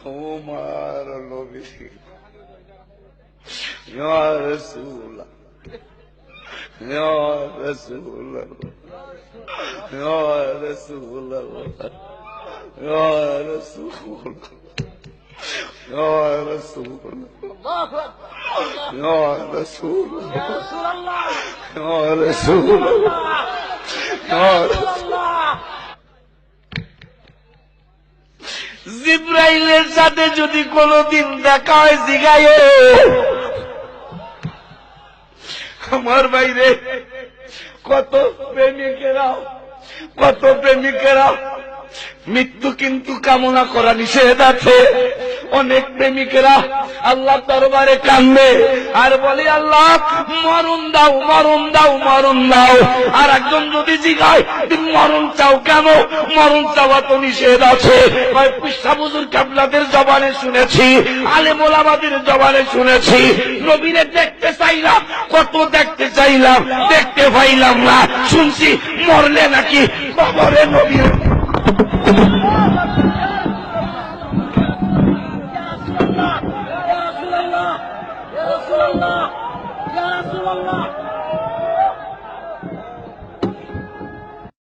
আমার নবী ইয়া রাসূলুল্লাহ ইয়া রাসূলুল্লাহ ইয়া রাসূলুল্লাহ ইয়া রাসূলুল্লাহ ইয়া রাসূলুল্লাহ ইয়া রাসূলুল্লাহ ইয়া রাসূলুল্লাহ ইয়া রাসূলুল্লাহ। জিবরাইলের সাথে যদি কোনদিন দেখা হয় জিগায় আমার বাইরে কত প্রেমিকেরা মৃত্যু কিন্তু কামনা করা নিষেধ আছে। অনেক প্রেমিকেরা আল্লাহ দরবারে কান্দে আর বলে আল্লাহ মরণ দাও মরণ দাও মরণ দাও। আর একজন যদি জিগায় তুমি মরণ চাও কেন? মরণ চাওয়া তো নিষেধ আছে। পিসা হুজুর কিবলাদের জবানে শুনেছি, আলেম ওলামাদের জবানে শুনেছি। নবীরে দেখতে চাইলাম, কত দেখতে চাইলাম, দেখতে পাইলাম না। শুনছি মরলে নাকি কবরে নবীর Ya Rasulullah, Ya Rasulullah, Ya Rasulullah.